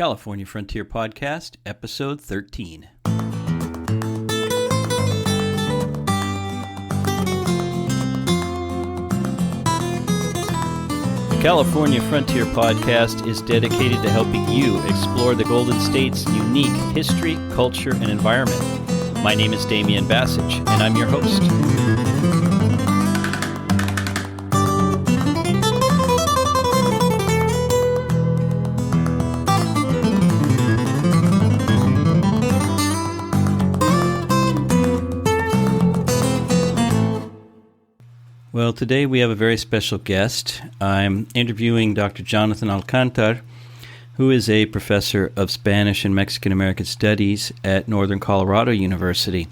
California Frontier Podcast, Episode 13. The California Frontier Podcast is dedicated to helping you explore the Golden State's unique history, culture, and environment. My name is Damian Bassage, and I'm your host. Well, today we have a very special guest. I'm interviewing Dr. Jonathan Alcántar, who is a professor of Spanish and Mexican American Studies at Northern Colorado University.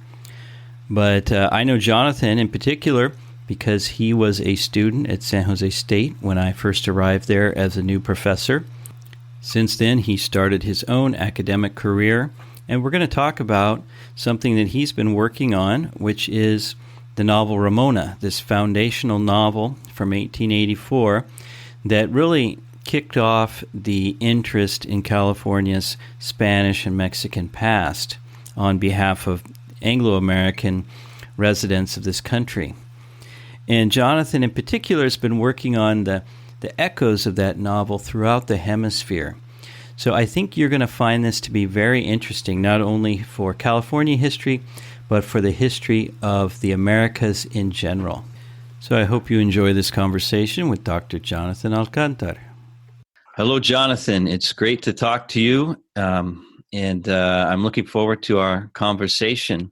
But I know Jonathan in particular because he was a student at San Jose State when I first arrived there as a new professor. Since then, he started his own academic career, and we're going to talk about something that he's been working on, which is the novel Ramona, this foundational novel from 1884 that really kicked off the interest in California's Spanish and Mexican past on behalf of Anglo-American residents of this country. And Jonathan in particular has been working on the echoes of that novel throughout the hemisphere. So I think you're going to find this to be very interesting, not only for California history, but for the history of the Americas in general. So I hope you enjoy this conversation with Dr. Jonathan Alcántar. Hello, Jonathan. It's great to talk to you, and I'm looking forward to our conversation.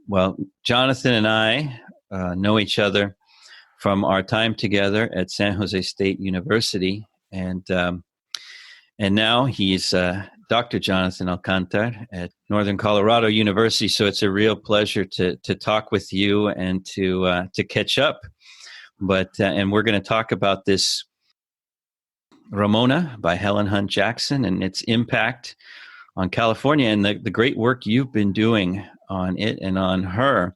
Well, Jonathan and I know each other from our time together at San Jose State University, and now he's Dr. Jonathan Alcántar at Northern Colorado University. So it's a real pleasure to talk with you and to catch up. But and we're going to talk about this Ramona by Helen Hunt Jackson and its impact on California and the great work you've been doing on it and on her.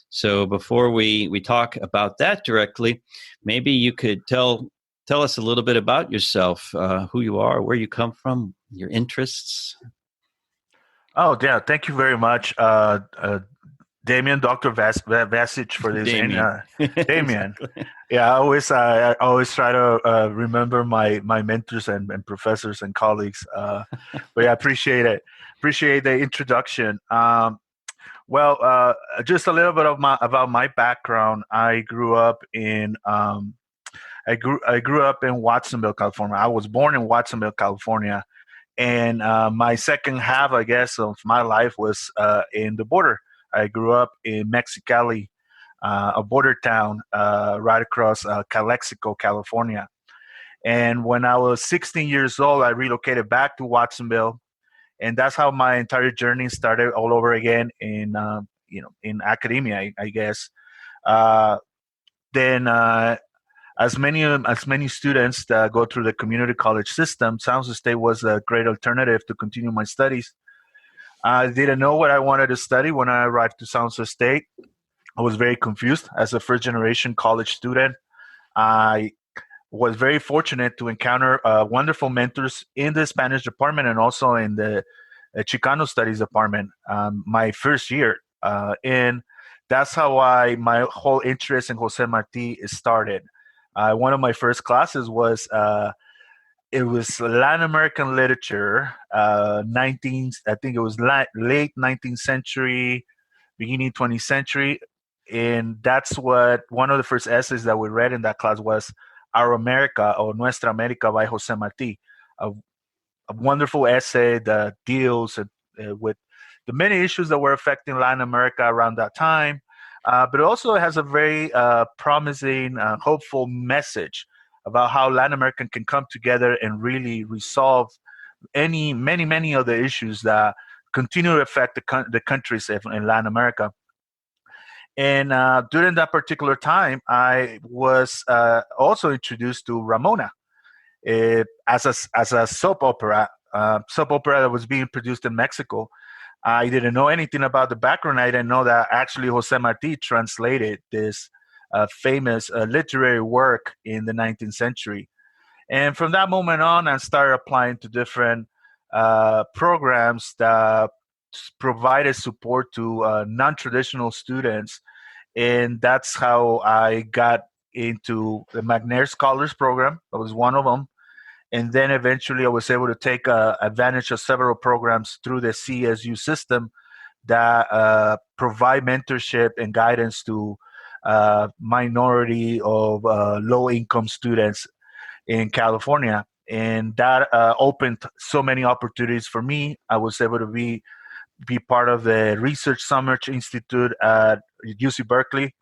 So before we talk about that directly, maybe you could tell us a little bit about yourself, who you are, where you come from, your interests. Oh, yeah. Thank you very much, Damian, Dr. Bassage, for this. Damian. Damian. Yeah, I always try to remember my mentors and professors and colleagues. But yeah, I appreciate it. Appreciate the introduction. Well, just a little bit about my background. I grew up in Watsonville, California. I was born in Watsonville, California, and my second half, I guess, of my life was in the border. I grew up in Mexicali, a border town right across Calexico, California. And when I was 16 years old, I relocated back to Watsonville, and that's how my entire journey started all over again in academia, I guess. Then. As many students that go through the community college system, San Jose State was a great alternative to continue my studies. I didn't know what I wanted to study when I arrived to San Jose State. I was very confused as a first-generation college student. I was very fortunate to encounter wonderful mentors in the Spanish department and also in the Chicano studies department my first year. And that's how my whole interest in Jose Marti started. One of my first classes was Latin American literature, I think it was late 19th century, beginning 20th century, and that's what one of the first essays that we read in that class was Our America or Nuestra America by Jose Marti, a wonderful essay that deals with the many issues that were affecting Latin America around that time. But it also has a very promising, hopeful message about how Latin America can come together and really resolve many of the issues that continue to affect the countries in Latin America. And during that particular time, I was also introduced to Ramona as a soap opera that was being produced in Mexico. I didn't know anything about the background. I didn't know that actually Jose Marti translated this famous literary work in the 19th century. And from that moment on, I started applying to different programs that provided support to non-traditional students. And that's how I got into the McNair Scholars Program. That was one of them. And then eventually I was able to take advantage of several programs through the CSU system that provide mentorship and guidance to minority of low-income students in California. And that opened so many opportunities for me. I was able to be part of the Research Summer Institute at UC Berkeley.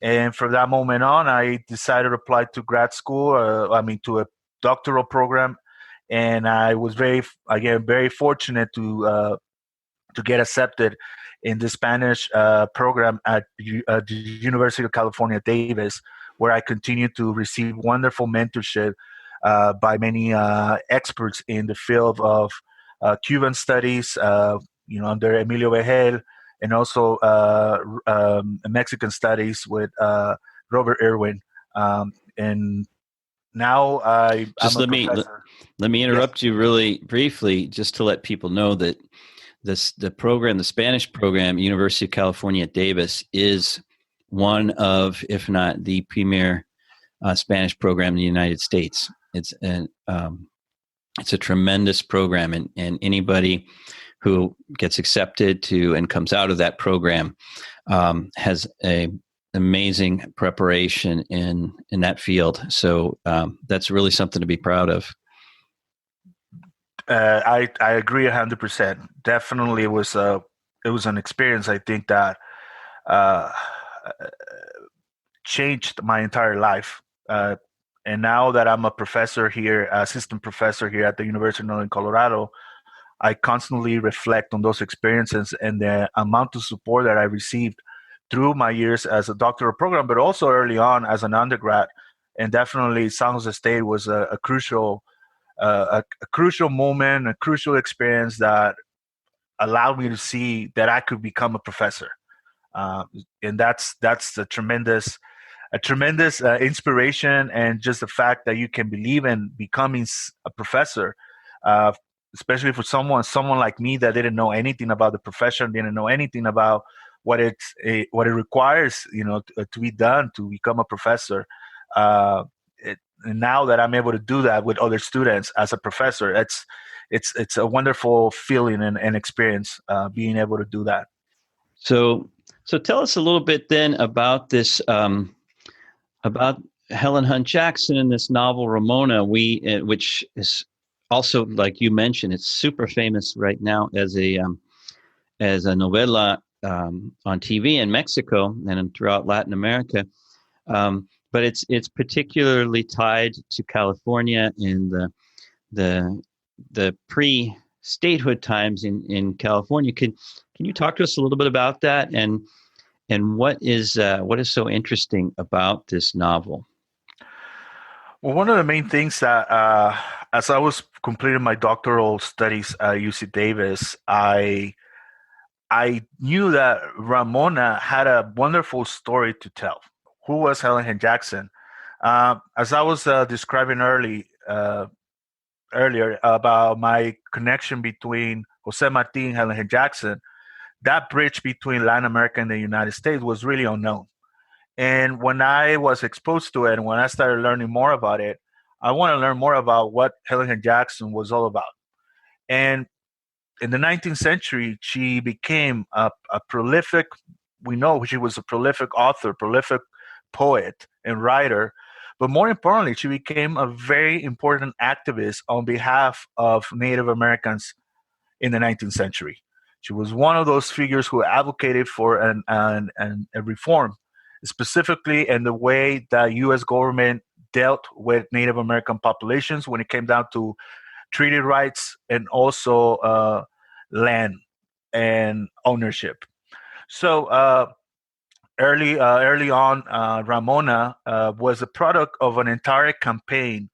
And from that moment on, I decided to apply to grad school, to a doctoral program. And I was very fortunate to get accepted in the Spanish program at the University of California, Davis, where I continued to receive wonderful mentorship by many experts in the field of Cuban studies, under Emilio Vejel, and also Mexican studies with Robert Irwin. And now I'm a professor. Let me interrupt you really briefly, just to let people know that the Spanish program, University of California at Davis, is one of, if not the premier Spanish program in the United States. It's a tremendous program, and anybody who gets accepted to and comes out of that program has a amazing preparation in that field. So that's really something to be proud of. I agree 100%. Definitely, it was an experience, I think, that changed my entire life. And now that I'm a professor here, assistant professor here at the University of Northern Colorado, I constantly reflect on those experiences and the amount of support that I received through my years as a doctoral program, but also early on as an undergrad. And definitely, San Jose State was a crucial moment, a crucial experience that allowed me to see that I could become a professor. And that's a tremendous inspiration, and just the fact that you can believe in becoming a professor, especially for someone like me that didn't know anything about the profession, didn't know anything about what it requires, to be done to become a professor. And now that I'm able to do that with other students as a professor, it's a wonderful feeling and experience being able to do that. So tell us a little bit then about this, about Helen Hunt Jackson and this novel Ramona, which is also, like you mentioned, it's super famous right now as a novela on TV in Mexico and throughout Latin America. But it's particularly tied to California in the pre-statehood times in California. Can you talk to us a little bit about that and what is so interesting about this novel? Well, one of the main things that as I was completing my doctoral studies at UC Davis, I knew that Ramona had a wonderful story to tell. Who was Helen Hunt Jackson? As I was describing earlier about my connection between Jose Marti and Helen Hunt Jackson, that bridge between Latin America and the United States was really unknown. And when I was exposed to it and when I started learning more about it, I want to learn more about what Helen Hunt Jackson was all about. And in the 19th century, she became a prolific, we know she was a prolific author, prolific poet and writer, but more importantly, she became a very important activist on behalf of Native Americans in the 19th century. She was one of those figures who advocated for a reform, specifically in the way the U.S. government dealt with Native American populations when it came down to treaty rights and also land and ownership. So early on, Ramona was a product of an entire campaign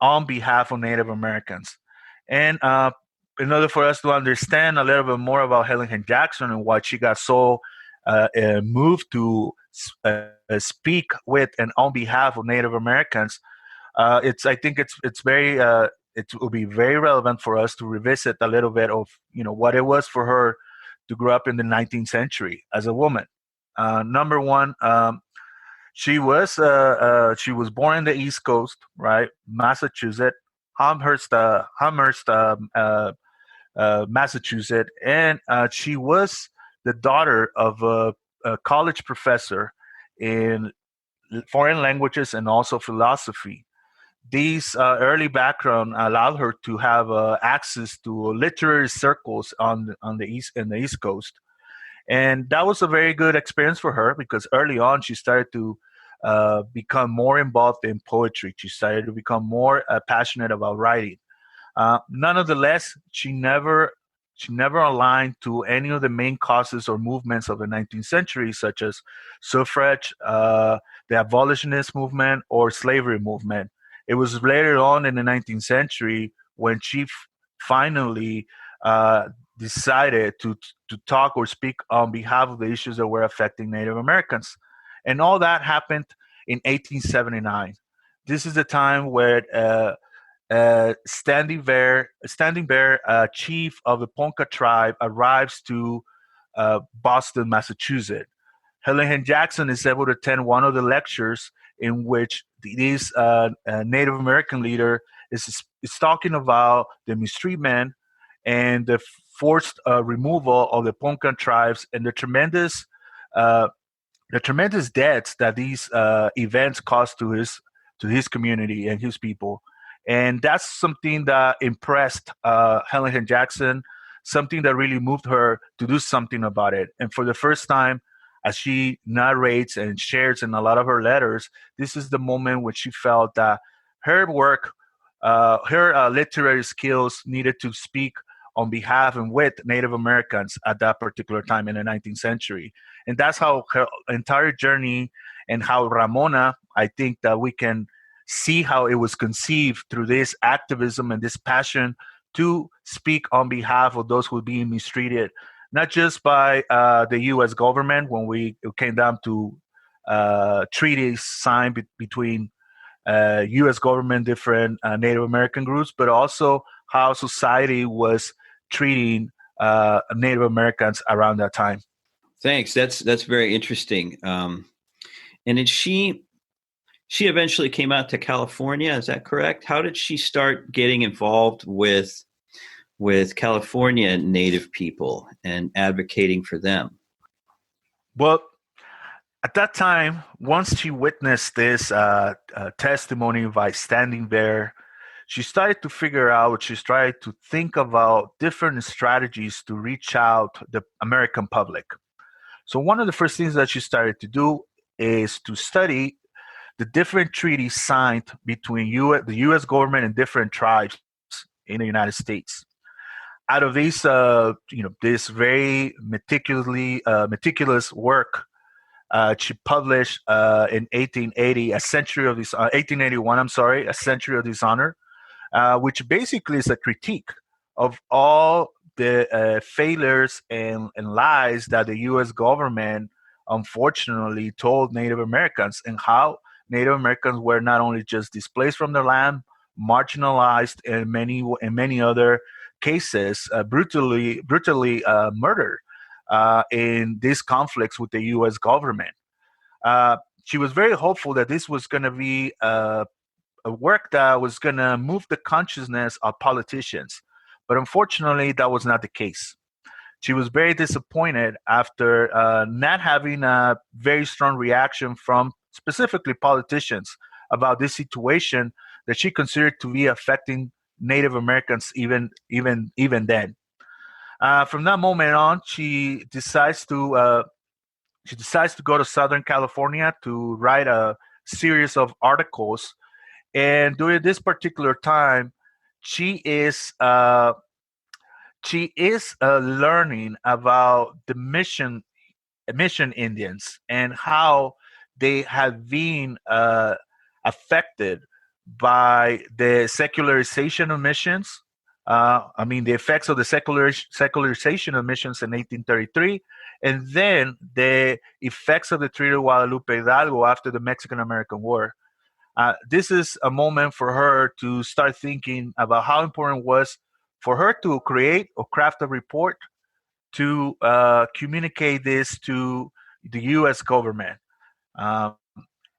on behalf of Native Americans. And in order for us to understand a little bit more about Helen Hunt Jackson and why she got so moved to speak with and on behalf of Native Americans, I think it's very it will be very relevant for us to revisit a little bit of what it was for her to grow up in the 19th century as a woman. Number one, she was born in the East Coast, right, Massachusetts, Amherst, Massachusetts, and she was the daughter of a college professor in foreign languages and also philosophy. These early background allowed her to have access to literary circles on the East Coast, and that was a very good experience for her because early on she started to become more involved in poetry. She started to become more passionate about writing. Nonetheless, she never aligned to any of the main causes or movements of the 19th century, such as suffrage, the abolitionist movement, or slavery movement. It was later on in the 19th century when she finally uh, decided to talk or speak on behalf of the issues that were affecting Native Americans, and all that happened in 1879. This is the time where Standing Bear, chief of the Ponca tribe, arrives to Boston, Massachusetts. Helen Hunt Jackson is able to attend one of the lectures in which this Native American leader is talking about the mistreatment and the forced removal of the Ponca tribes and uh, the tremendous debts that these events caused to his community and his people. And that's something that impressed Helen Hunt Jackson, something that really moved her to do something about it. And for the first time, as she narrates and shares in a lot of her letters, this is the moment when she felt that her work, her literary skills needed to speak on behalf and with Native Americans at that particular time in the 19th century. And that's how her entire journey and how Ramona, I think that we can see how it was conceived through this activism and this passion to speak on behalf of those who were being mistreated, not just by the U.S. government when it came down to treaties signed between U.S. government, different Native American groups, but also how society was treating Native Americans around that time. Thanks. That's very interesting. And then she eventually came out to California. Is that correct? How did she start getting involved with California Native people and advocating for them? Well, at that time, once she witnessed this testimony by standing there, she started to figure out, she started to think about different strategies to reach out to the American public. So one of the first things that she started to do is to study the different treaties signed between the U.S. government and different tribes in the United States. Out of these, this very meticulous work, she published in 1880 a century of this 1881. I'm sorry, a century of dishonor, which basically is a critique of all the failures and lies that the U.S. government unfortunately told Native Americans, and how Native Americans were not only just displaced from their land, marginalized, and many other cases brutally murdered in these conflicts with the U.S. government. She was very hopeful that this was going to be a work that was going to move the consciousness of politicians. But unfortunately, that was not the case. She was very disappointed after not having a very strong reaction from specifically politicians about this situation that she considered to be affecting Native Americans even then. From that moment on, she decides to go to Southern California to write a series of articles. And during this particular time, she is uh, learning about the mission Indians and how they have been affected by the secularization of missions. The effects of the secularization of missions in 1833, and then the effects of the Treaty of Guadalupe Hidalgo after the Mexican-American War. This is a moment for her to start thinking about how important it was for her to create or craft a report to communicate this to the U.S. government. Um,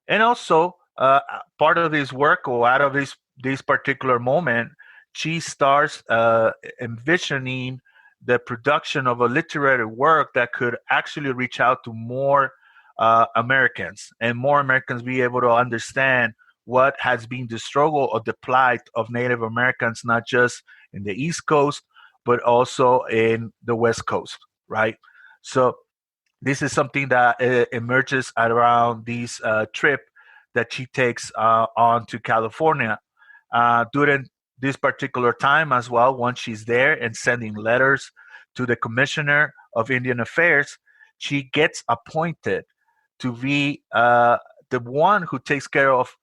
and also, part of this work or out of this particular moment, she starts envisioning the production of a literary work that could actually reach out to more Americans, and more Americans be able to understand what has been the struggle or the plight of Native Americans, not just in the East Coast, but also in the West Coast, right? So this is something that emerges at around this trip that she takes on to California. During this particular time as well, once she's there and sending letters to the Commissioner of Indian Affairs, she gets appointed to be the one who takes care of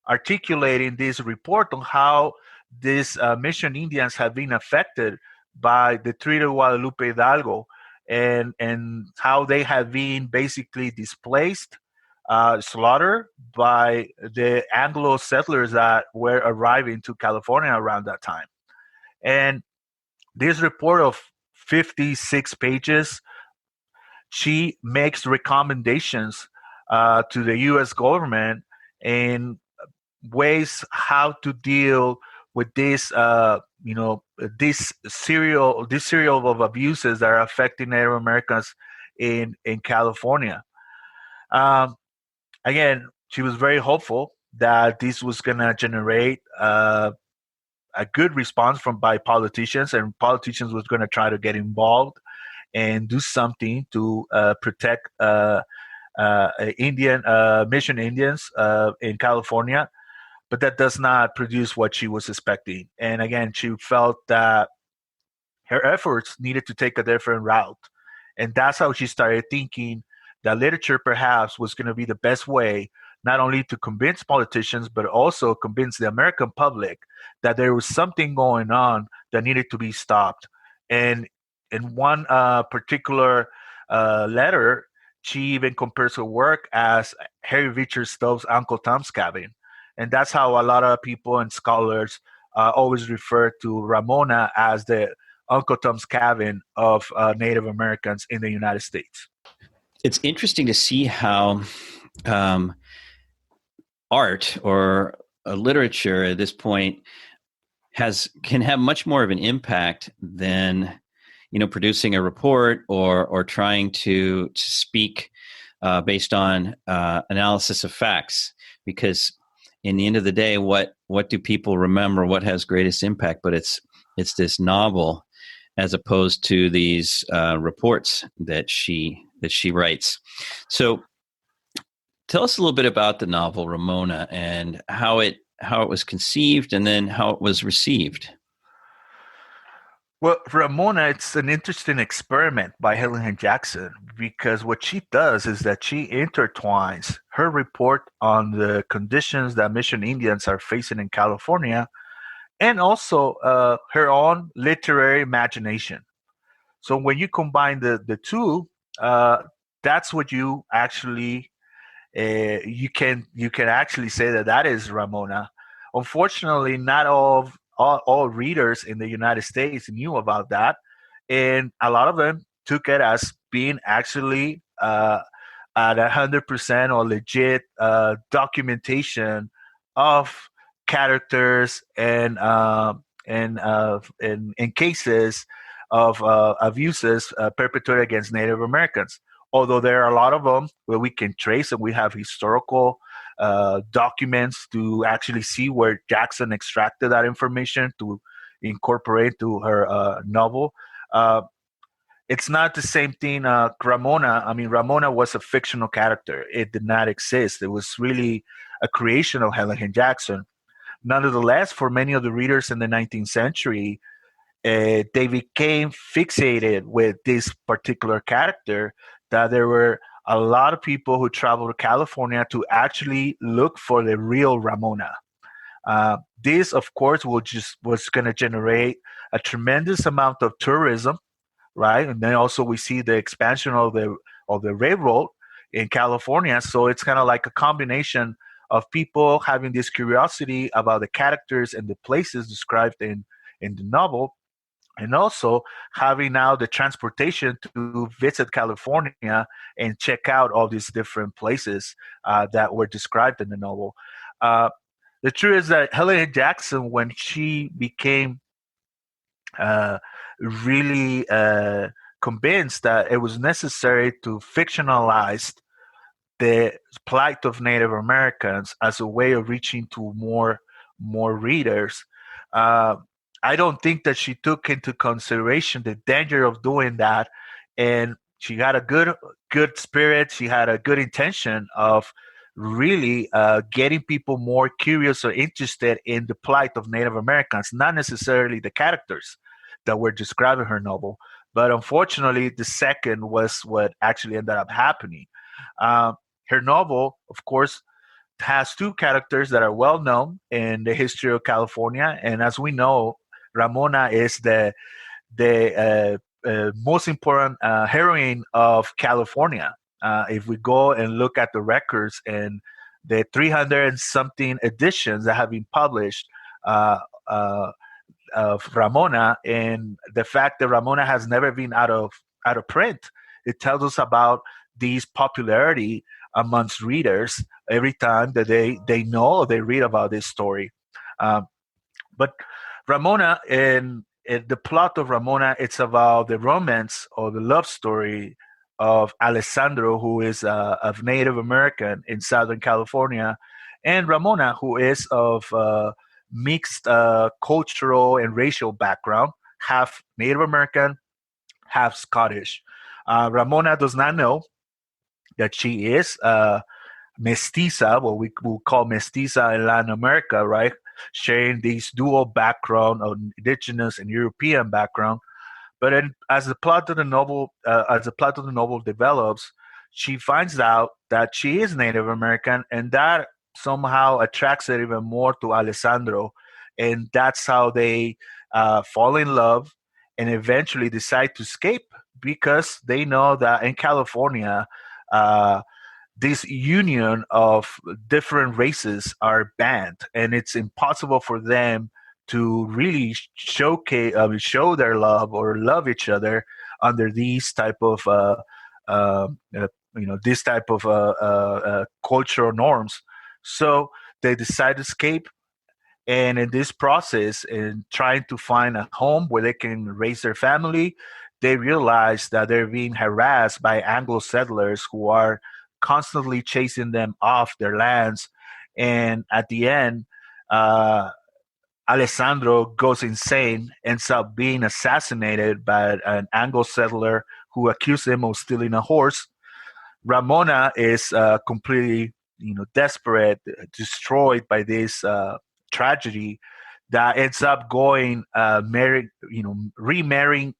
articulating this report on how these mission Indians have been affected by the Treaty of Guadalupe Hidalgo, and how they have been basically displaced, slaughtered by the Anglo settlers that were arriving to California around that time. And this report of 56 pages, she makes recommendations to the U.S. government in ways how to deal with this, this serial of abuses that are affecting Native Americans in California. Um, Again, she was very hopeful that this was going to generate a good response from by politicians, and politicians was going to try to get involved and do something to protect Indian mission Indians in California. But that does not produce what she was expecting. And again, she felt that her efforts needed to take a different route. And that's how she started thinking that literature perhaps was going to be the best way, not only to convince politicians, but also convince the American public that there was something going on that needed to be stopped. And in one particular letter, she even compares her work as Harry Beecher Stowe's Uncle Tom's Cabin. And that's how a lot of people and scholars always refer to Ramona as the Uncle Tom's Cabin of Native Americans in the United States. It's interesting to see how art or literature at this point can have much more of an impact than producing a report or trying to speak based on analysis of facts. Because in the end of the day, what do people remember? What has greatest impact? But it's this novel, as opposed to these reports that she writes. So, tell us a little bit about the novel Ramona and how it was conceived, and then how it was received. Well, Ramona, it's an interesting experiment by Helen Hunt Jackson, because what she does is that she intertwines her report on the conditions that mission Indians are facing in California, and also her own literary imagination. So when you combine the two, that's what you actually you can actually say that is Ramona. Unfortunately, not all readers in the United States knew about that, and a lot of them took it as being actually at 100% or legit documentation of characters and in cases of abuses perpetrated against Native Americans. Although there are a lot of them where we can trace, and we have historical documents to actually see where Jackson extracted that information to incorporate to her novel. It's not the same thing. Ramona, I mean, Ramona was a fictional character. It did not exist. It was really a creation of Helen Hunt Jackson. Nonetheless, for many of the readers in the 19th century, they became fixated with this particular character, that there were a lot of people who traveled to California to actually look for the real Ramona. This, of course, was going to generate a tremendous amount of tourism, right? And then also we see the expansion of the railroad in California. So it's kind of like a combination of people having this curiosity about the characters and the places described in the novel, and also having now the transportation to visit California and check out all these different places that were described in the novel. Uh, the truth is that Helen Hunt Jackson, when she became uh, really convinced that it was necessary to fictionalize the plight of Native Americans as a way of reaching to more readers. Uh, I don't think that she took into consideration the danger of doing that, and she had a good spirit. She had a good intention of really getting people more curious or interested in the plight of Native Americans, not necessarily the characters that were described in her novel. But unfortunately, the second was what actually ended up happening. Um, Her novel, of course, has two characters that are well known in the history of California, and as we know, Ramona is the most important heroine of California. If we go and look at the records and the 300 and something editions that have been published uh, uh, of Ramona, and the fact that Ramona has never been out of print, it tells us about these popularity amongst readers every time that they know or they read about this story. Um, but Ramona and the plot of Ramona, it's about the romance or the love story of Alessandro, who is of Native American in Southern California, and Ramona, who is of mixed cultural and racial background, half Native American, half Scottish. Ramona does not know that she is mestiza, what we will call mestiza in Latin America, right? Sharing these dual background of indigenous and European background. But then, as the plot of the novel develops, she finds out that she is Native American, and that somehow attracts her even more to Alessandro, and that's how they fall in love and eventually decide to escape because they know that in California, uh, this union of different races are banned, and it's impossible for them to really show their love or love each other under these type of uh, uh, this type of cultural norms. So they decide to escape, and in this process, in trying to find a home where they can raise their family, they realize that they're being harassed by Anglo settlers who are constantly chasing them off their lands. And at the end, uh, Alessandro goes insane, ends up being assassinated by an Anglo settler who accused him of stealing a horse. Ramona is completely, desperate, destroyed by this tragedy that ends up going remarrying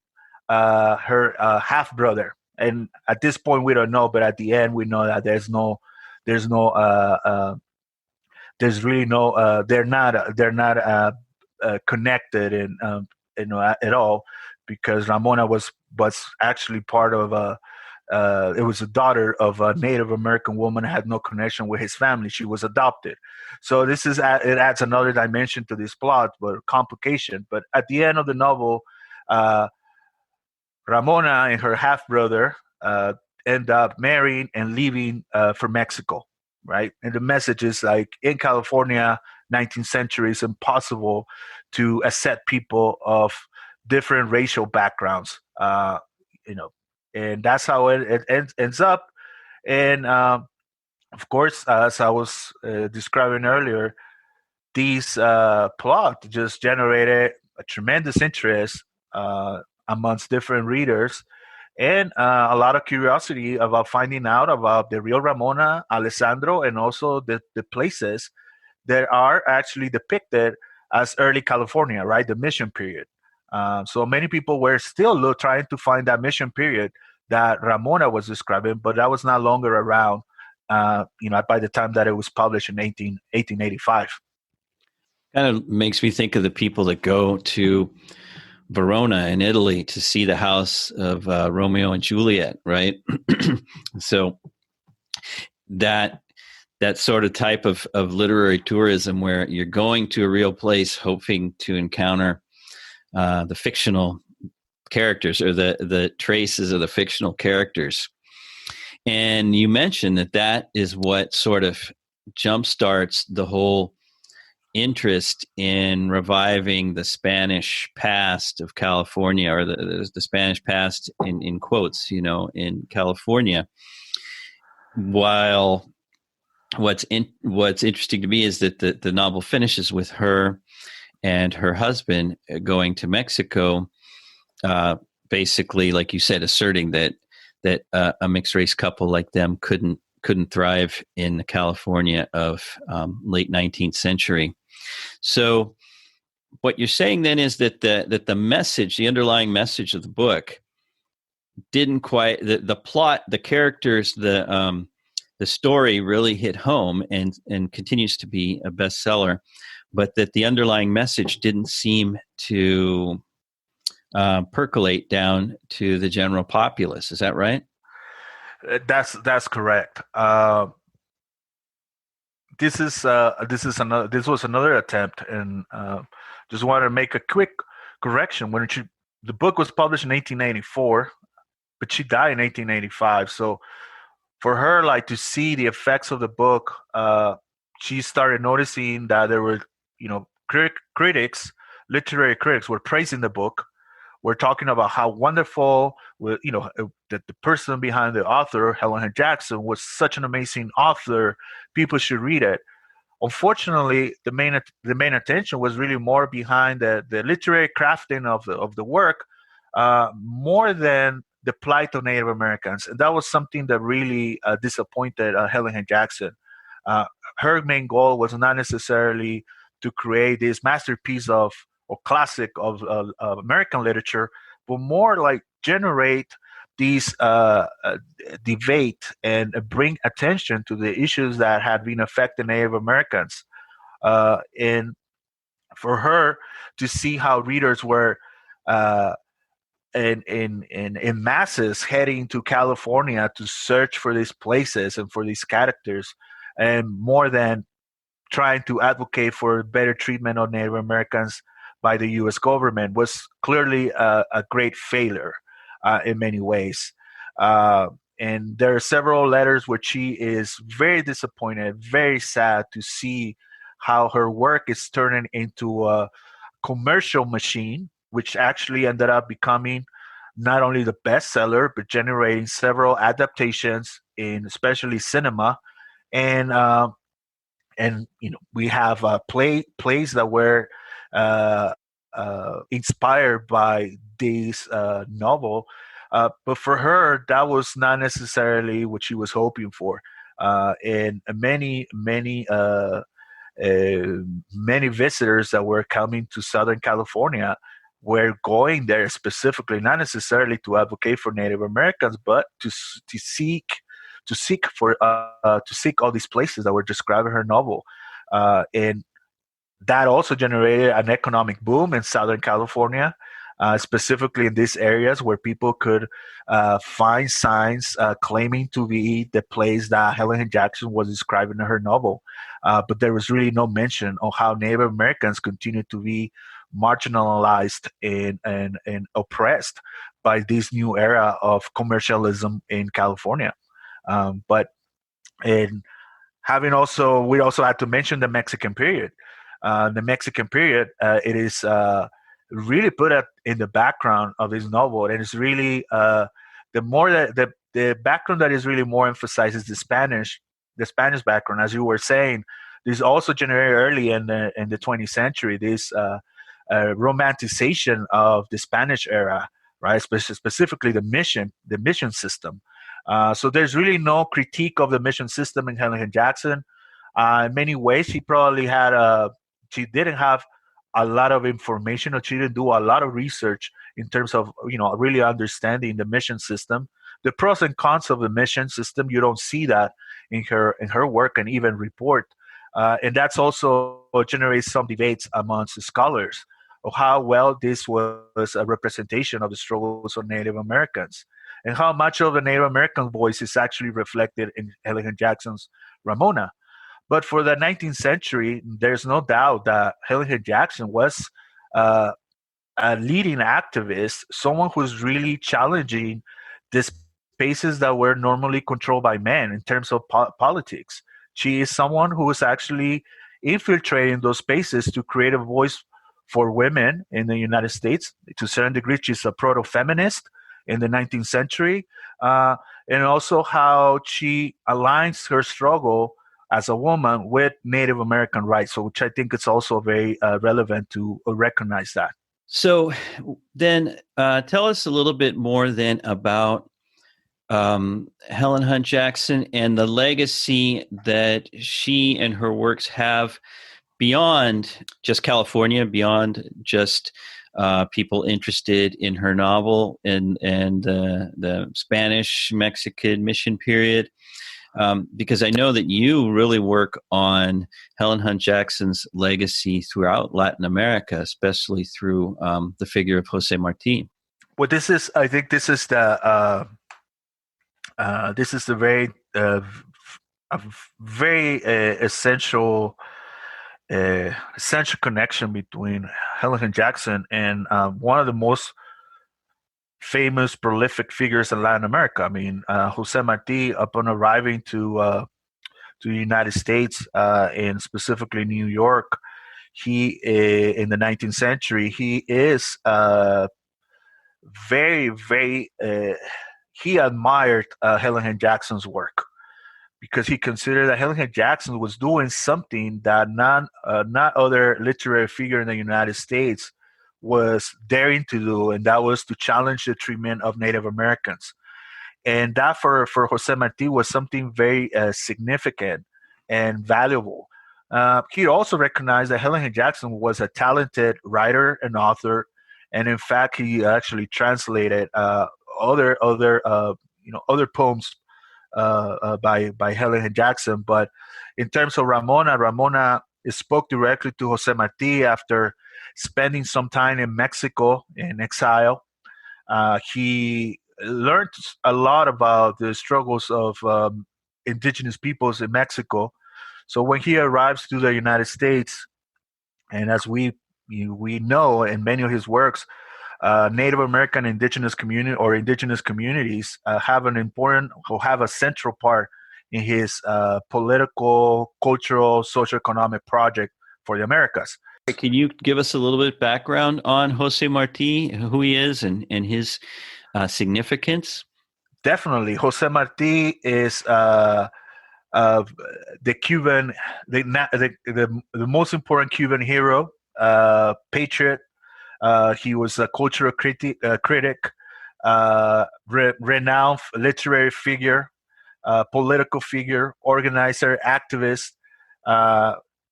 her half brother. And at this point, we don't know, but at the end, we know that there's no, there's really no, they're not connected and at all, because Ramona was actually part of it was a daughter of a Native American woman, had no connection with his family. She was adopted. So it adds another dimension to this plot, but complication. But at the end of the novel, uh, Ramona and her half brother end up marrying and leaving for Mexico, right? And the message is like, in California, 19th century, it's impossible to accept people of different racial backgrounds, you know, and that's how it ends up. And of course, as I was describing earlier, these plot just generated a tremendous interest amongst different readers, and a lot of curiosity about finding out about the real Ramona, Alessandro, and also the places that are actually depicted as early California, right? The mission period. So many people were still trying to find that mission period that Ramona was describing, but that was not longer around, by the time that it was published in 1885. Kind of makes me think of the people that go to Verona in Italy to see the house of Romeo and Juliet, right? So that that sort of type of literary tourism where you're going to a real place hoping to encounter the fictional characters or the traces of the fictional characters. And you mentioned that is what sort of jumpstarts the whole interest in reviving the Spanish past of California, or the Spanish past in quotes, in California. While what's interesting to me is that the novel finishes with her and her husband going to Mexico, basically, like you said, asserting that a mixed race couple like them couldn't thrive in the California of late 19th century. So what you're saying then is that the message, the underlying message of the book, didn't quite, the plot, the characters, the story really hit home and continues to be a bestseller, but that the underlying message didn't seem to percolate down to the general populace. Is that right? That's correct. This was another attempt, and just wanted to make a quick correction. The book was published in 1884, but she died in 1885. So for her, like, to see the effects of the book, she started noticing that there were, literary critics were praising the book. We're talking about how wonderful, that the person behind the author, Helen Hunt Jackson, was such an amazing author. People should read it. Unfortunately, the main attention was really more behind the literary crafting of the work, more than the plight of Native Americans. And that was something that really disappointed Helen Hunt Jackson. Her main goal was not necessarily to create this masterpiece or classic of American literature, but more like generate these debate and bring attention to the issues that had been affecting Native Americans. And for her to see how readers were in masses heading to California to search for these places and for these characters, and more than trying to advocate for better treatment of Native Americans by the U.S. government, was clearly a great failure in many ways. And there are several letters where she is very disappointed, very sad to see how her work is turning into a commercial machine, which actually ended up becoming not only the bestseller, but generating several adaptations in especially cinema. And we have plays that were inspired by this novel. But for her, that was not necessarily what she was hoping for. And many visitors that were coming to Southern California were going there specifically, not necessarily to advocate for Native Americans, but to seek all these places that were described in her novel. And that also generated an economic boom in Southern California, specifically in these areas where people could find signs claiming to be the place that Helen Hunt Jackson was describing in her novel. But there was really no mention of how Native Americans continued to be marginalized and oppressed by this new era of commercialism in California. But we also had to mention the Mexican period. The Mexican period, it is really put in the background of this novel, and it's really the background that is really more emphasizes the Spanish background. As you were saying, this also generated early in the 20th century this romanticization of the Spanish era, right? Specifically the mission system. So there's really no critique of the mission system in Helen Hunt Jackson. In many ways, she didn't have a lot of information, or she didn't do a lot of research in terms of really understanding the mission system. The pros and cons of the mission system, you don't see that in her work and even report. And that's also generates some debates amongst the scholars of how well this was a representation of the struggles of Native Americans, and how much of the Native American voice is actually reflected in Helen Hunt Jackson's Ramona. But for the 19th century, there's no doubt that Helen Hunt Jackson was uh, a leading activist, someone who's really challenging the spaces that were normally controlled by men in terms of politics. She is someone who is actually infiltrating those spaces to create a voice for women in the United States. To a certain degree, she's a proto-feminist in the 19th century, uh, and also how she aligns her struggle as a woman with Native American rights, so which I think is also very relevant to recognize that. So then tell us a little bit more then about Helen Hunt Jackson and the legacy that she and her works have beyond just California, beyond just people interested in her novel and the Spanish-Mexican mission period. Because I know that you really work on Helen Hunt Jackson's legacy throughout Latin America, especially through the figure of Jose Marti. Well, I think this is the a very essential connection between Helen Hunt Jackson and one of the most famous, prolific figures in Latin America. I mean, Jose Marti, upon arriving to the United States and specifically New York, he in the 19th century, he is very, very. He admired Helen Hunt Jackson's work because he considered that Helen Hunt Jackson was doing something that not other literary figure in the United States was daring to do, and that was to challenge the treatment of Native Americans. And that for Jose Marti was something very significant and valuable. He also recognized that Helen Hunt Jackson was a talented writer and author, and in fact, he actually translated other poems by Helen Hunt Jackson. But in terms of Ramona spoke directly to Jose Marti after spending some time in Mexico in exile. He learned a lot about the struggles of indigenous peoples in Mexico. So when he arrives to the United States, and as we know in many of his works, Native American indigenous community or indigenous communities have a central part in his political, cultural, socioeconomic project for the Americas. Can you give us a little bit of background on Jose Marti, who he is, and his significance? Definitely, Jose Marti is the Cuban, the most important Cuban hero, patriot. He was a cultural critic, renowned literary figure, political figure, organizer, activist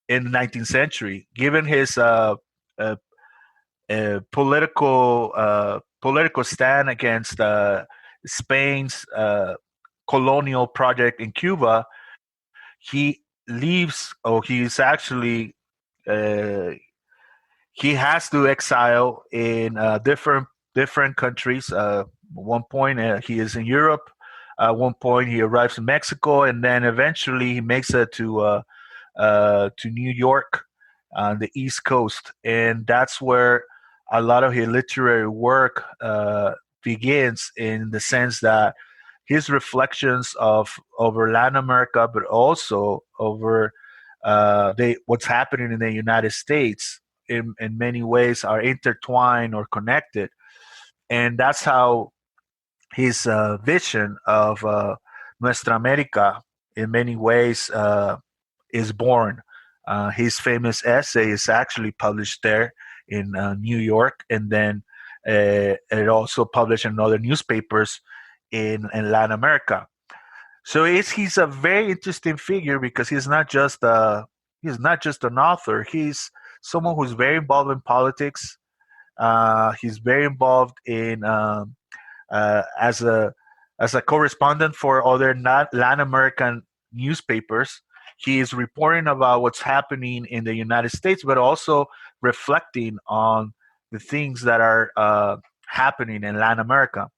in the 19th century. Given his political stand against Spain's colonial project in Cuba, he leaves, or he's actually he has to exile in different countries. One point he is in Europe. One point he arrives in Mexico, and then eventually he makes it to New York on the East Coast, and that's where a lot of his literary work begins. In the sense that his reflections over Latin America, but also over what's happening in the United States, in many ways are intertwined or connected, and that's how his vision of Nuestra America in many ways is born. His famous essay is actually published there in New York, and then it also published in other newspapers in Latin America. So he's a very interesting figure because he's not just an author. He's someone who's very involved in politics. He's very involved in as a correspondent for other Latin American newspapers. He is reporting about what's happening in the United States, but also reflecting on the things that are happening in Latin America.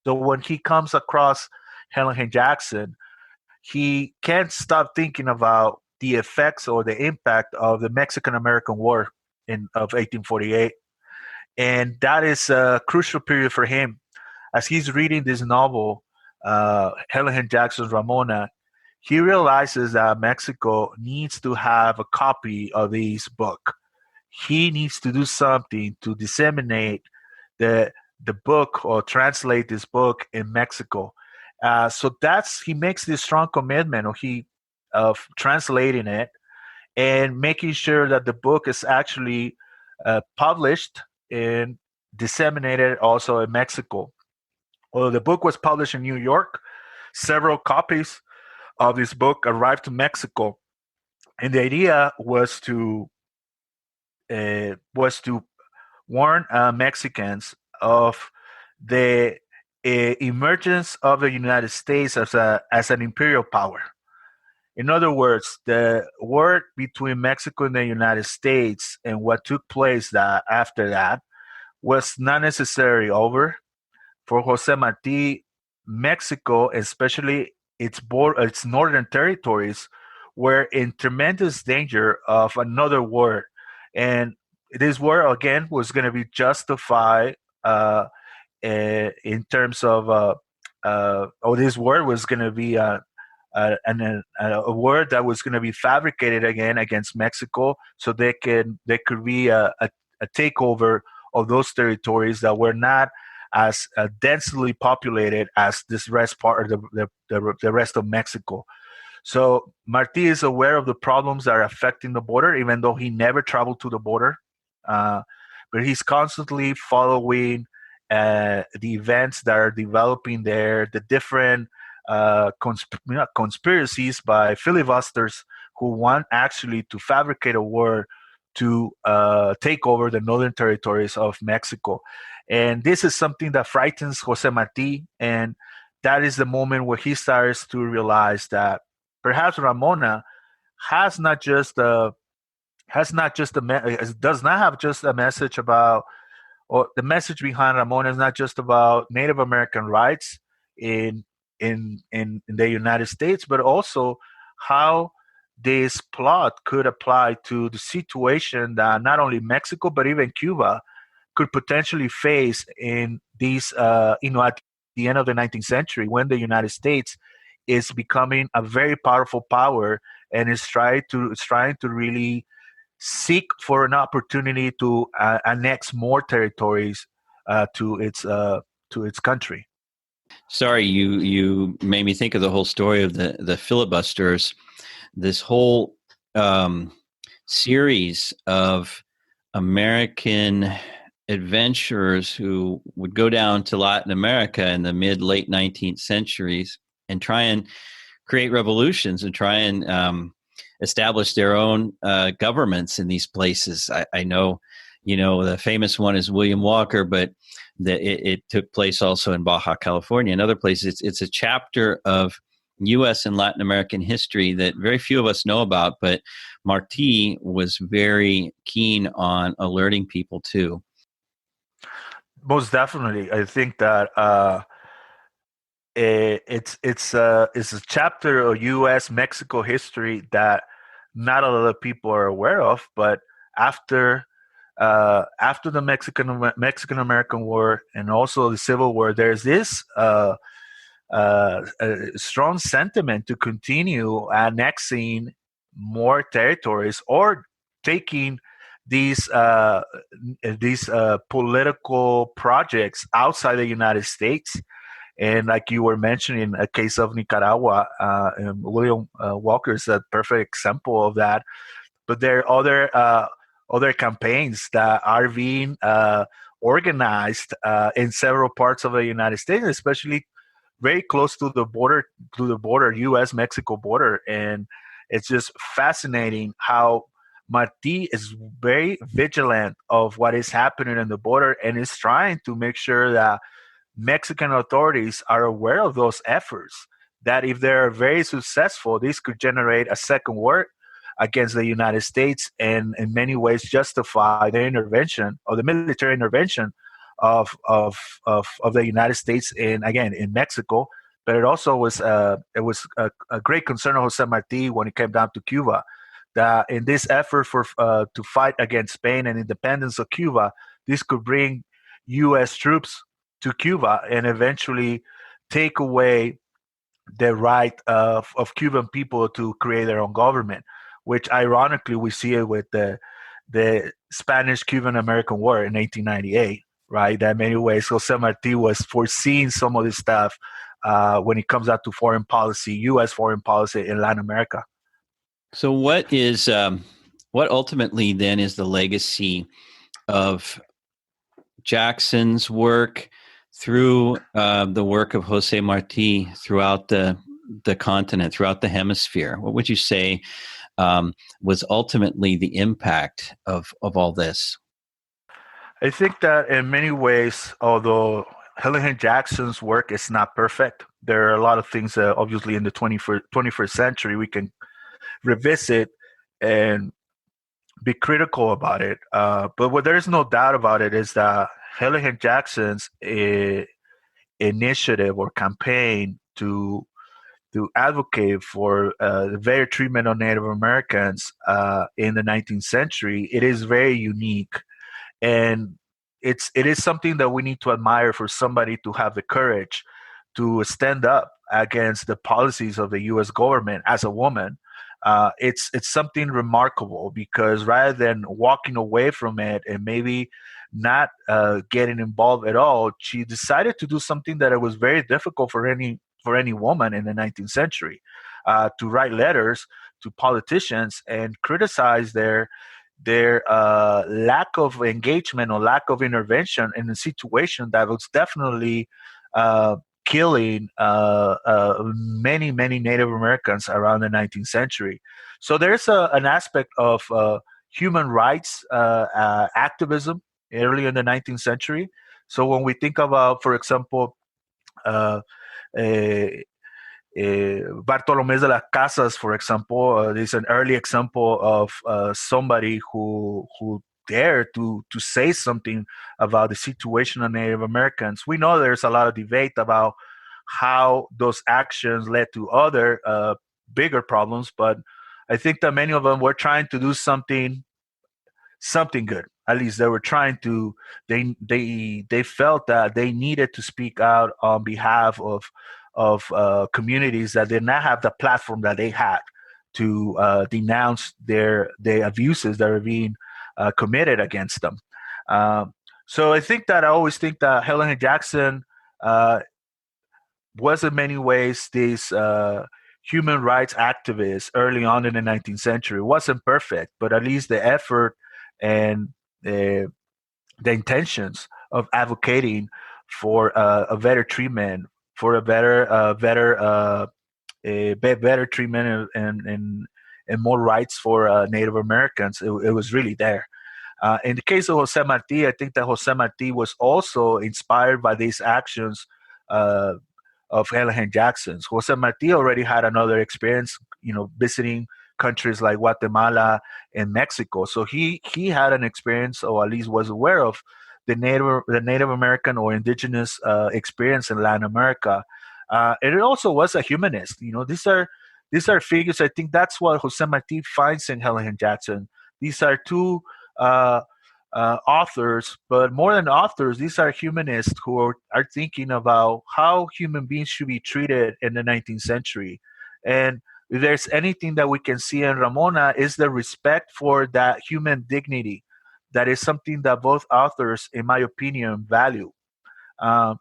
So when he comes across Helen Hunt Jackson, he can't stop thinking about the effects or the impact of the Mexican-American War of 1848. And that is a crucial period for him. As he's reading this novel, Helen Hunt Jackson's Ramona, he realizes that Mexico needs to have a copy of this book. He needs to do something to disseminate the the book or translate this book in Mexico. So he makes this strong commitment of translating it and making sure that the book is actually published and disseminated also in Mexico. Well, the book was published in New York. Several copies of this book arrived to Mexico, and the idea was to warn Mexicans of the emergence of the United States as an imperial power. In other words, the war between Mexico and the United States and what took place after that was not necessarily over. For Jose Marti, Mexico, especially its northern territories, were in tremendous danger of another war, and this war again was going to be justified in terms of, this war was going to be a word that was going to be fabricated again against Mexico, so they could be a takeover of those territories that were not as densely populated as this rest part of the rest of Mexico. So Martí is aware of the problems that are affecting the border, even though he never traveled to the border. But he's constantly following the events that are developing there, the different conspiracies by filibusters who want actually to fabricate a war to take over the northern territories of Mexico. And this is something that frightens Jose Marti, and that is the moment where he starts to realize that perhaps Ramona has not just a does not have just a message about, or the message behind Ramona is not just about Native American rights in the United States, but also how this plot could apply to the situation that not only Mexico but even Cuba could potentially face in these, at the end of the 19th century, when the United States is becoming a very powerful power and is trying to really seek for an opportunity to annex more territories to its country. Sorry, you made me think of the whole story of the filibusters. This whole series of American adventurers who would go down to Latin America in the late 19th centuries and try and create revolutions and try and establish their own governments in these places. I know, the famous one is William Walker, but it took place also in Baja California and other places. It's a chapter of U.S. and Latin American history that very few of us know about, but Martí was very keen on alerting people to. Most definitely, I think that it's a chapter of U.S. Mexico history that not a lot of people are aware of. But after the Mexican American War and also the Civil War, there's this a strong sentiment to continue annexing more territories or taking these political projects outside the United States. And like you were mentioning, a case of Nicaragua, William Walker is a perfect example of that. But there are other campaigns that are being organized in several parts of the United States, especially very close to the border, U.S.-Mexico border. And it's just fascinating how Martí is very vigilant of what is happening in the border and is trying to make sure that Mexican authorities are aware of those efforts, that if they're very successful, this could generate a second war against the United States and in many ways justify the intervention or the military intervention of the United States in Mexico but it also was a great concern of Jose Marti when it came down to Cuba, that in this effort for to fight against Spain and independence of Cuba, this could bring U.S. troops to Cuba and eventually take away the right of Cuban people to create their own government, which ironically we see it with the Spanish-Cuban American War in 1898, right? That in many ways, Jose Marti was foreseeing some of this stuff when it comes out to foreign policy, U.S. foreign policy in Latin America. So, what ultimately then is the legacy of Jackson's work through the work of Jose Marti throughout the continent, throughout the hemisphere? What would you say was ultimately the impact of all this? I think that in many ways, although Helen Hunt Jackson's work is not perfect, there are a lot of things that obviously in the 21st century we can revisit and be critical about it. But what there is no doubt about it is that Helen Hunt Jackson's initiative or campaign to advocate for the better treatment of Native Americans in the 19th century, it is very unique, and it is something that we need to admire for somebody to have the courage to stand up against the policies of the U.S. government as a woman. It's something remarkable, because rather than walking away from it and maybe not getting involved at all, she decided to do something that it was very difficult for any woman in the 19th century, to write letters to politicians and criticize their lack of engagement or lack of intervention in a situation that was definitely killing many Native Americans around the 19th century. So there's an aspect of human rights activism early in the 19th century. So when we think about, for example, uh, Bartolomé de las Casas, for example, is an early example of somebody who dared to say something about the situation of Native Americans. We know there's a lot of debate about how those actions led to other bigger problems, but I think that many of them were trying to do something good. At least they were trying to. They felt that they needed to speak out on behalf of communities that did not have the platform that they had to denounce the abuses that are being committed against them. So I always think that Helen Hunt Jackson was in many ways this human rights activist early on in the 19th century. It wasn't perfect, but at least the effort and the intentions of advocating for a better treatment, for a better treatment and more rights for Native Americans. It was really there. In the case of Jose Marti, I think that Jose Marti was also inspired by these actions of Helen Hunt Jackson's. Jose Marti already had another experience, visiting countries like Guatemala and Mexico. So he had an experience, or at least was aware of the Native American or indigenous experience in Latin America. And it also was a humanist. These are figures. I think that's what Jose Marti finds in Helen Hunt Jackson. These are two authors, but more than authors, these are humanists who are thinking about how human beings should be treated in the 19th century. And if there's anything that we can see in Ramona, is the respect for that human dignity. That is something that both authors, in my opinion, value. Um,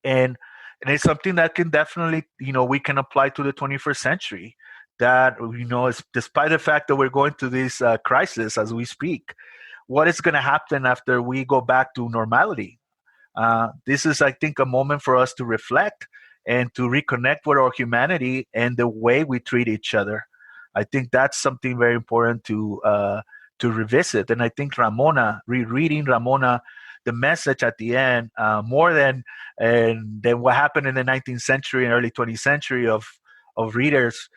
and it's something that can definitely, we can apply to the 21st century. That, despite the fact that we're going through this crisis as we speak, what is going to happen after we go back to normality? This is, I think, a moment for us to reflect and to reconnect with our humanity and the way we treat each other. I think that's something very important to revisit. And I think rereading Ramona, the message at the end, more than what happened in the 19th century and early 20th century of readers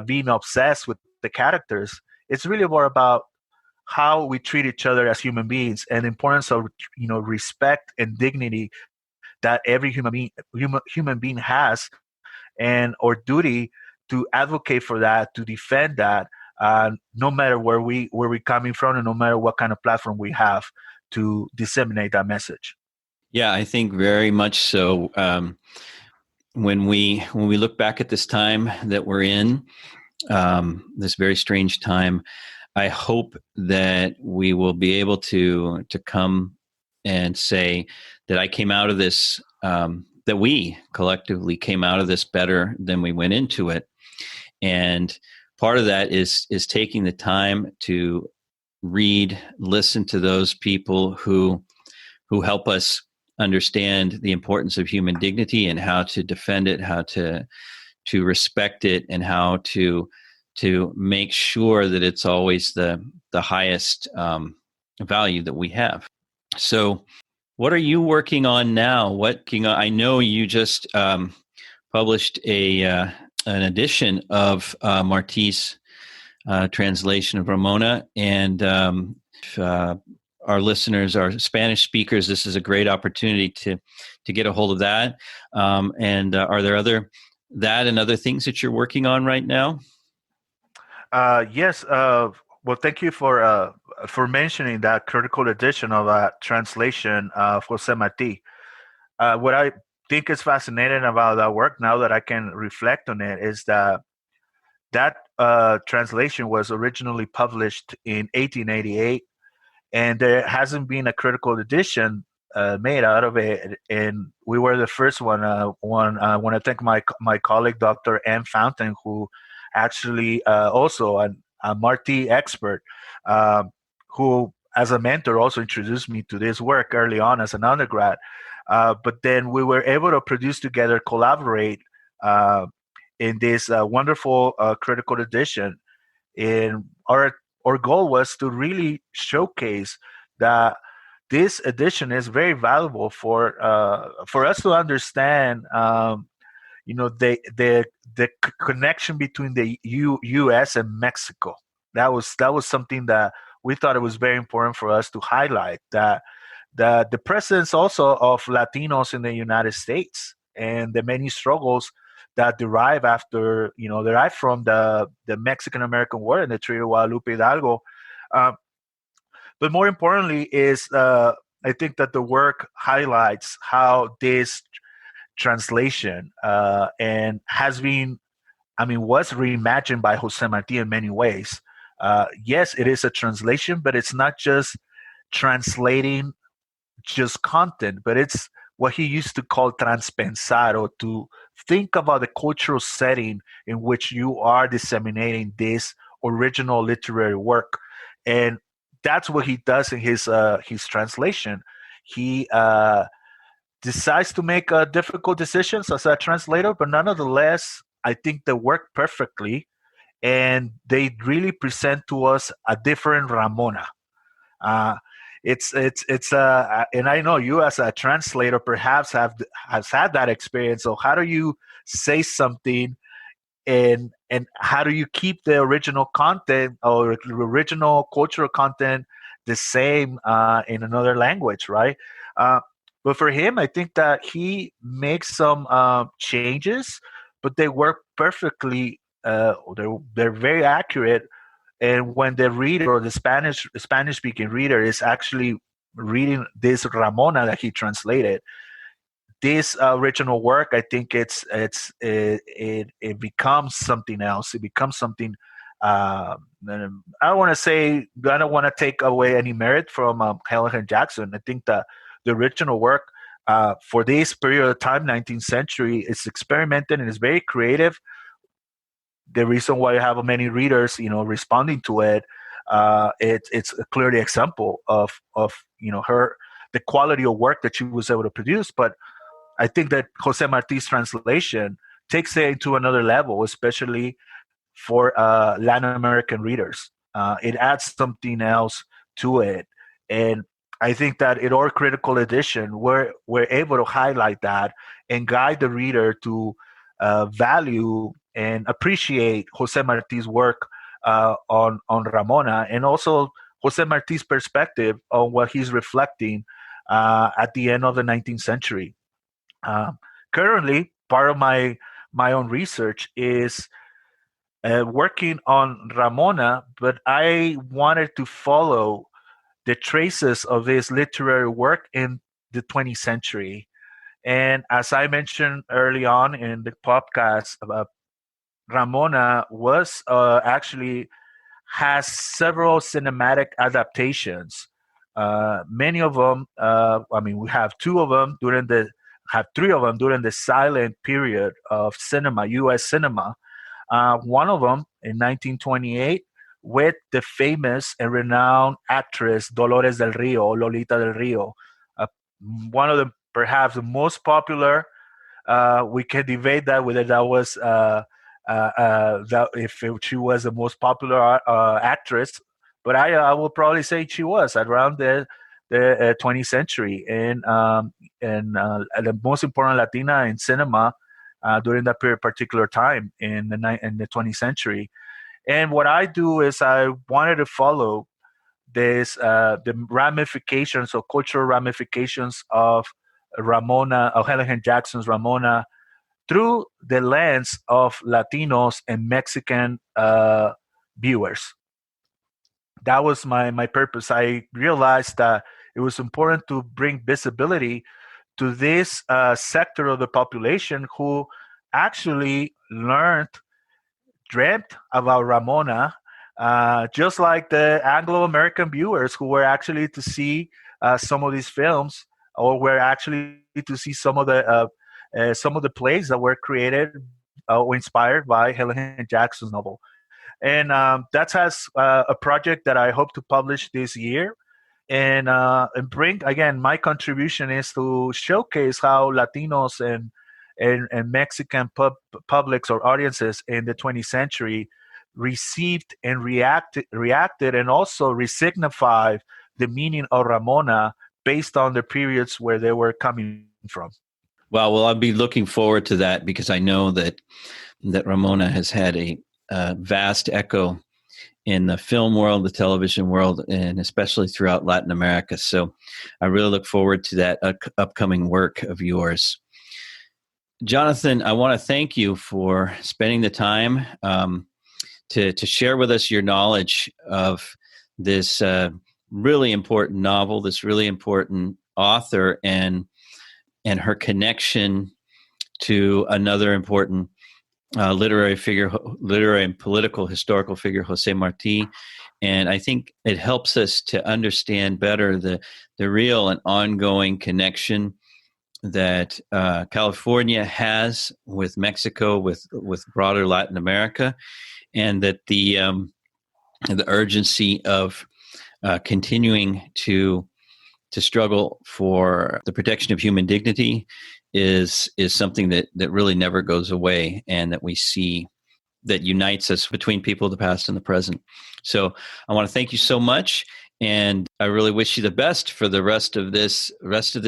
being obsessed with the characters, it's really more about how we treat each other as human beings and the importance of respect and dignity that every human being has and our duty to advocate for that, to defend that, no matter where we're coming from, and no matter what kind of platform we have to disseminate that message. Yeah, I think very much so. When we look back at this time that we're in, this very strange time, I hope that we will be able to come and say that I came out of this, that we collectively came out of this better than we went into it. And part of that is taking the time to read, listen to those people who help us understand the importance of human dignity and how to defend it, how to respect it, and how to make sure that it's always the highest value that we have. So, what are you working on now? I know you just published an edition of Marti's translation of Ramona, and our listeners are Spanish speakers, this is a great opportunity to get a hold of that. And are there other things that you're working on right now? Yes. Well, thank you for mentioning that critical edition of that translation of Jose Marti. What I think is fascinating about that work, now that I can reflect on it, is that translation was originally published in 1888, and there hasn't been a critical edition made out of it. And we were the first one. I want to thank my colleague, Dr. M. Fountain, who actually also a Marti expert, who as a mentor also introduced me to this work early on as an undergrad. But then we were able to produce together, collaborate in this wonderful critical edition. And our goal was to really showcase that this edition is very valuable for us to understand, the connection between the U.S. and Mexico. That was something that we thought it was very important for us to highlight, that the presence also of Latinos in the United States and the many struggles that derive from the Mexican American War and the Treaty of Guadalupe Hidalgo. But more importantly is I think that the work highlights how this translation and was reimagined by Jose Marti in many ways. Yes, it is a translation, but it's not just translating just content, but it's what he used to call transpensar, or to think about the cultural setting in which you are disseminating this original literary work. And that's what he does in his translation. He decides to make difficult decisions as a translator, but nonetheless, I think they work perfectly, and they really present to us a different Ramona. It's and I know you as a translator perhaps has had that experience. So how do you say something, and how do you keep the original content or the original cultural content the same in another language, right? But for him, I think that he makes some changes, but they work perfectly. They're very accurate. And when the reader, or the Spanish speaking reader, is actually reading this Ramona that he translated, this original work, I think it becomes something else. It becomes something. I don't want to take away any merit from Helen Hunt Jackson. I think that the original work for this period of time, 19th century, is experimented and is very creative. The reason why you have many readers, responding to it, it's a clearly example of the quality of work that she was able to produce. But I think that Jose Marti's translation takes it to another level, especially for Latin American readers. It adds something else to it, and I think that in our critical edition, we're able to highlight that and guide the reader to value and appreciate Jose Marti's work on Ramona, and also Jose Marti's perspective on what he's reflecting at the end of the 19th century. Currently, part of my my own research is working on Ramona, but I wanted to follow the traces of his literary work in the 20th century. And as I mentioned early on in the podcast, Ramona was actually has several cinematic adaptations. Many of them, we have three of them during the silent period of cinema, U.S. cinema. One of them in 1928 with the famous and renowned actress Dolores del Rio, Lolita del Rio, uh, one of the perhaps the most popular. We can debate that whether that was that if she was the most popular actress, but I will probably say she was around the 20th century, and the most important Latina in cinema during that particular time in the 20th century. And what I do is I wanted to follow the ramifications or cultural ramifications of Helen Hunt Jackson's Ramona through the lens of Latinos and Mexican viewers. That was my purpose. I realized that it was important to bring visibility to this sector of the population who actually dreamt about Ramona, just like the Anglo-American viewers who were actually to see some of these films, or were actually to see some of the plays that were created or inspired by Helen Hunt Jackson's novel. And that has a project that I hope to publish this year, and bring again, my contribution is to showcase how Latinos and Mexican publics or audiences in the 20th century received and reacted and also resignified the meaning of Ramona based on the periods where they were coming from. Well, I'll be looking forward to that, because I know that Ramona has had a vast echo in the film world, the television world, and especially throughout Latin America. So I really look forward to that upcoming work of yours. Jonathan, I want to thank you for spending the time to share with us your knowledge of this really important novel, this really important author, and her connection to another important literary and political historical figure, Jose Marti. And I think it helps us to understand better the real and ongoing connection that California has with Mexico, with broader Latin America, and that the urgency of continuing to struggle for the protection of human dignity is something that really never goes away, and that we see that unites us between people of the past and the present. So I want to thank you so much, and I really wish you the best for the rest of this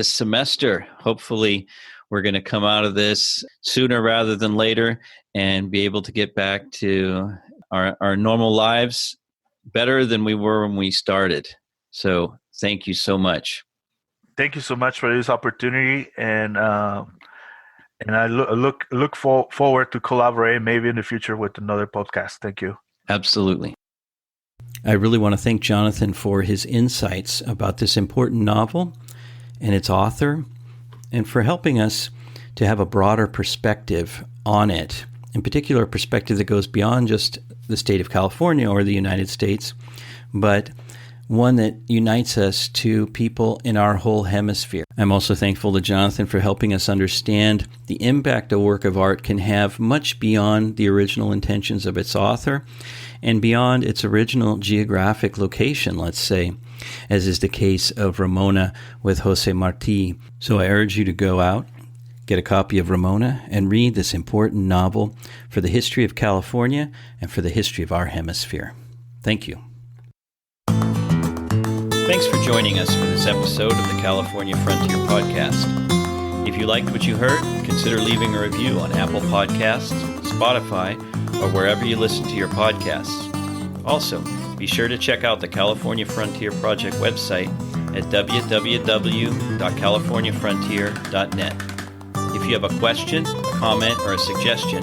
semester. Hopefully we're going to come out of this sooner rather than later and be able to get back to our normal lives better than we were when we started. So thank you so much. Thank you so much for this opportunity, and I look forward to collaborating maybe in the future with another podcast. Thank you. Absolutely. I really want to thank Jonathan for his insights about this important novel and its author, and for helping us to have a broader perspective on it, in particular a perspective that goes beyond just the state of California or the United States, but one that unites us to people in our whole hemisphere. I'm also thankful to Jonathan for helping us understand the impact a work of art can have much beyond the original intentions of its author and beyond its original geographic location, let's say, as is the case of Ramona with Jose Marti. So I urge you to go out, get a copy of Ramona, and read this important novel for the history of California and for the history of our hemisphere. Thank you. Thanks for joining us for this episode of the California Frontier Podcast. If you liked what you heard, consider leaving a review on Apple Podcasts, Spotify, or wherever you listen to your podcasts. Also, be sure to check out the California Frontier Project website at www.californiafrontier.net. If you have a question, comment, or a suggestion,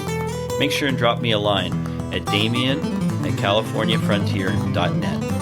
make sure and drop me a line at damian@californiafrontier.net.